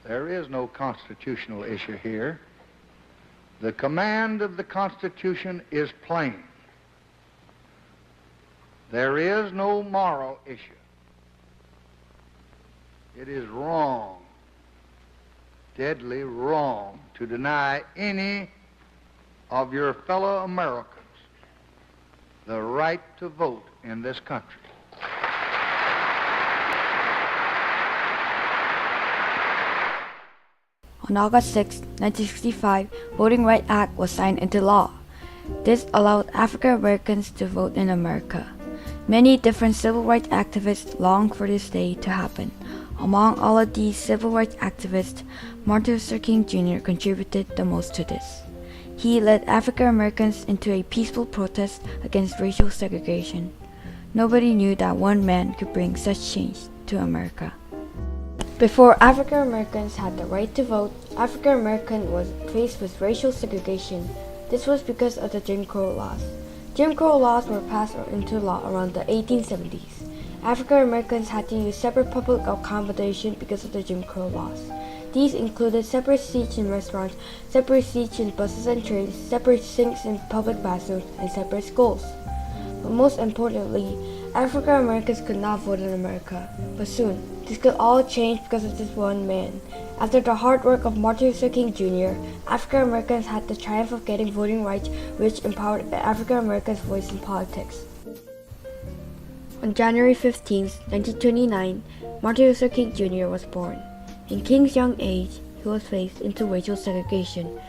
There is no constitutional issue here. The command of the Constitution is plain. There is no moral issue. It is wrong, deadly wrong, to deny any of your fellow Americans the right to vote in this country. On August 6, 1965, Voting Rights Act was signed into law. This allowed African Americans to vote in America. Many different civil rights activists longed for this day to happen. Among all of these civil rights activists, Martin Luther King Jr. contributed the most to this. He led African Americans into a peaceful protest against racial segregation. Nobody knew that one man could bring such change to America. Before African Americans had the right to vote, African Americans was faced with racial segregation. This was because of the Jim Crow laws. Jim Crow laws were passed into law around the 1870s. African Americans had to use separate public accommodation because of the Jim Crow laws. These included separate seats in restaurants, separate seats in buses and trains, separate sinks in public bathrooms, and separate schools. But most importantly, African Americans could not vote in America. But soon, this could all change because of this one man. After the hard work of Martin Luther King Jr., African Americans had the triumph of getting voting rights, which empowered African Americans' voice in politics. On January 15, 1929, Martin Luther King Jr. was born. In King's young age, he was faced into racial segregation.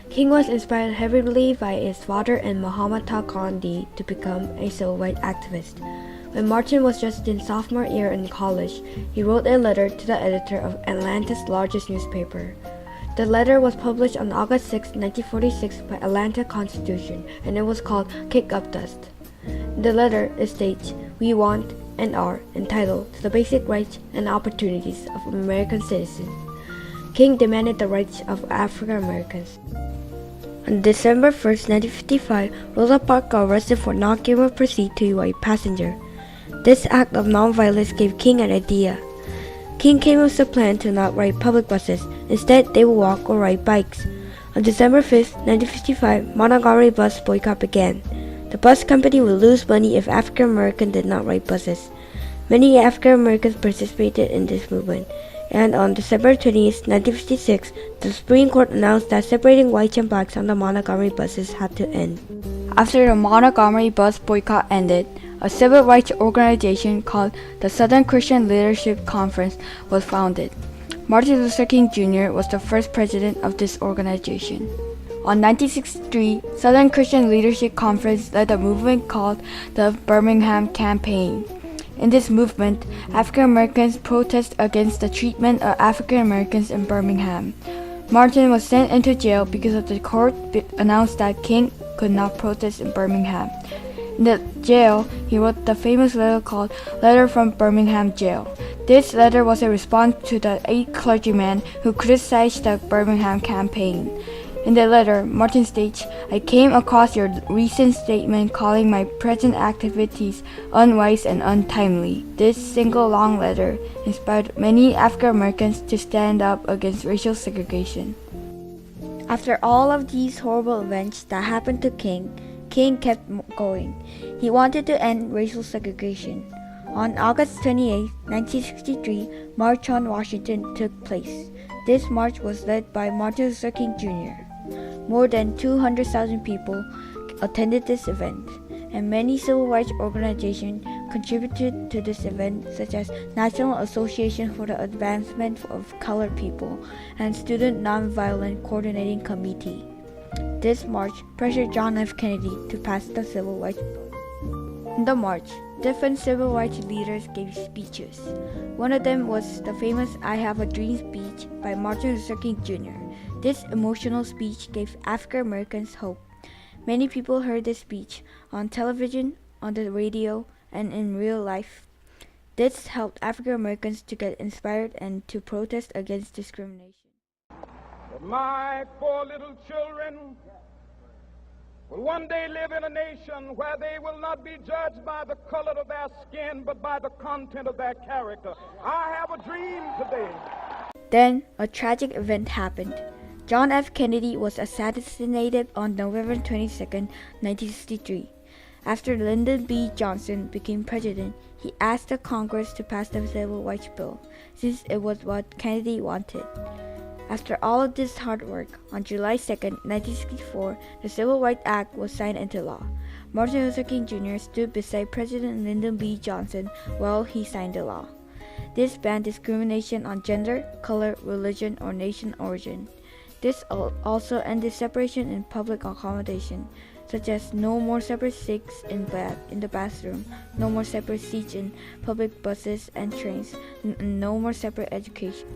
King was inspired heavily by his father and Mahatma Gandhi to become a civil rights activist. When Martin was just in sophomore year in college, he wrote a letter to the editor of Atlanta's largest newspaper. The letter was published on August 6, 1946 by Atlanta Constitution, and it was called Kick Up Dust. In the letter, it states, "We want and are entitled to the basic rights and opportunities of American citizens." King demanded the rights of African Americans. On December 1, 1955, Rosa Parks got arrested for not giving a receipt to a white passenger. This act of nonviolence gave King an idea. King came up with a plan to not ride public buses. Instead, they would walk or ride bikes. On December 5, 1955, Montgomery bus boycott began. The bus company would lose money if African Americans did not ride buses. Many African Americans participated in this movement, and on December 20, 1956, the Supreme Court announced that separating whites and blacks on the Montgomery buses had to end. After the Montgomery bus boycott ended, a civil rights organization called the Southern Christian Leadership Conference was founded. Martin Luther King Jr. was the first president of this organization. On 1963, Southern Christian Leadership Conference led a movement called the Birmingham Campaign. In this movement, African Americans protested against the treatment of African Americans in Birmingham. Martin was sent into jail because of the court announced that King could not protest in Birmingham. In the jail, he wrote the famous letter called Letter from Birmingham Jail. This letter was a response to the 8 clergymen who criticized the Birmingham campaign. In the letter, Martin states, "I came across your recent statement calling my present activities unwise and untimely." This single long letter inspired many African Americans to stand up against racial segregation. After all of these horrible events that happened to King kept going. He wanted to end racial segregation. On August 28, 1963, March on Washington took place. This march was led by Martin Luther King Jr. More than 200,000 people attended this event, and many civil rights organizations contributed to this event, such as National Association for the Advancement of Colored People and Student Nonviolent Coordinating Committee. This march pressured John F. Kennedy to pass the Civil Rights Bill. In the march, different civil rights leaders gave speeches. One of them was the famous "I Have a Dream" speech by Martin Luther King Jr. This emotional speech gave African Americans hope. Many people heard this speech on television, on the radio, and in real life. This helped African Americans to get inspired and to protest against discrimination. My 4 little children will one day live in a nation where they will not be judged by the color of their skin, but by the content of their character. I have a dream today. Then, a tragic event happened. John F. Kennedy was assassinated on November 22, 1963. After Lyndon B. Johnson became president, he asked the Congress to pass the Civil Rights Bill, since it was what Kennedy wanted. After all of this hard work, on July 2, 1964, the Civil Rights Act was signed into law. Martin Luther King Jr. stood beside President Lyndon B. Johnson while he signed the law. This banned discrimination on gender, color, religion, or nation origin. This also ended separation in public accommodation, such as no more separate seats in the bathroom, no more separate seats in public buses and trains, and no more separate education.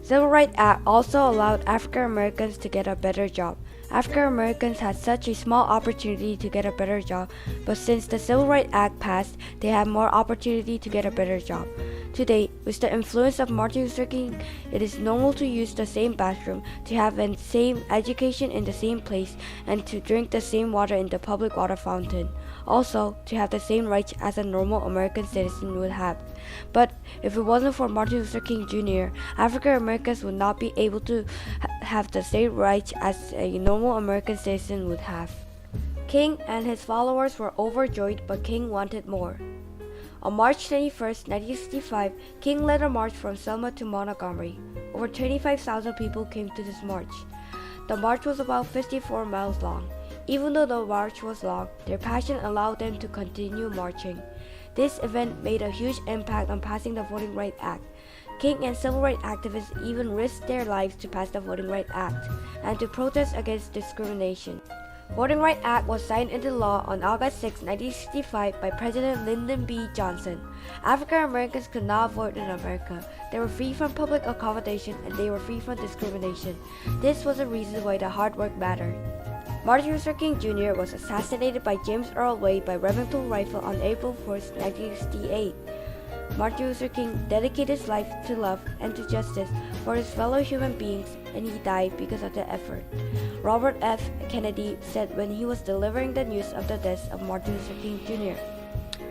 Civil Rights Act also allowed African Americans to get a better job. African Americans had such a small opportunity to get a better job, but since the Civil Rights Act passed, they have more opportunity to get a better job. Today, with the influence of Martin Luther King, it is normal to use the same bathroom, to have the same education in the same place, and to drink the same water in the public water fountain. Also, to have the same rights as a normal American citizen would have. But if it wasn't for Martin Luther King Jr., African Americans would not be able to have the same rights as a normal American citizen would have. King and his followers were overjoyed, but King wanted more. On March 21, 1965, King led a march from Selma to Montgomery. Over 25,000 people came to this march. The march was about 54 miles long. Even though the march was long, their passion allowed them to continue marching. This event made a huge impact on passing the Voting Rights Act. King and civil rights activists even risked their lives to pass the Voting Rights Act and to protest against discrimination. Voting Rights Act was signed into law on August 6, 1965 by President Lyndon B. Johnson. African Americans could not vote in America. They were free from public accommodation and they were free from discrimination. This was the reason why the hard work mattered. Martin Luther King Jr. was assassinated by James Earl Wade by Remington rifle on April 1, 1968. Martin Luther King dedicated his life to love and to justice for his fellow human beings, and he died because of the effort. Robert F. Kennedy said when he was delivering the news of the death of Martin Luther King Jr.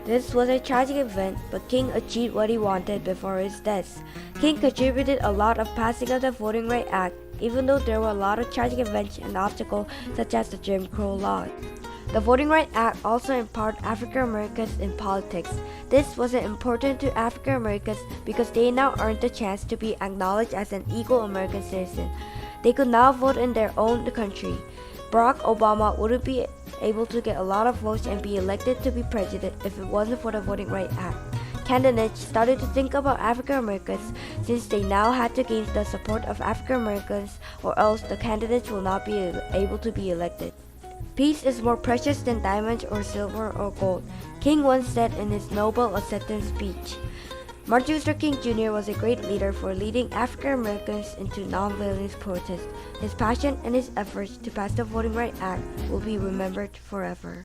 This was a tragic event, but King achieved what he wanted before his death. King contributed a lot of passing of the Voting Rights Act, even though there were a lot of tragic events and obstacles such as the Jim Crow law. The Voting Rights Act also empowered African Americans in politics. This was important to African Americans because they now earned the chance to be acknowledged as an equal American citizen. They could now vote in their own country. Barack Obama wouldn't be able to get a lot of votes and be elected to be president if it wasn't for the Voting Rights Act. Candidates started to think about African Americans since they now had to gain the support of African Americans, or else the candidates will not be able to be elected. Peace is more precious than diamonds or silver or gold, King once said in his Nobel acceptance speech. Martin Luther King Jr. was a great leader for leading African Americans into nonviolent protest. His passion and his efforts to pass the Voting Rights Act will be remembered forever.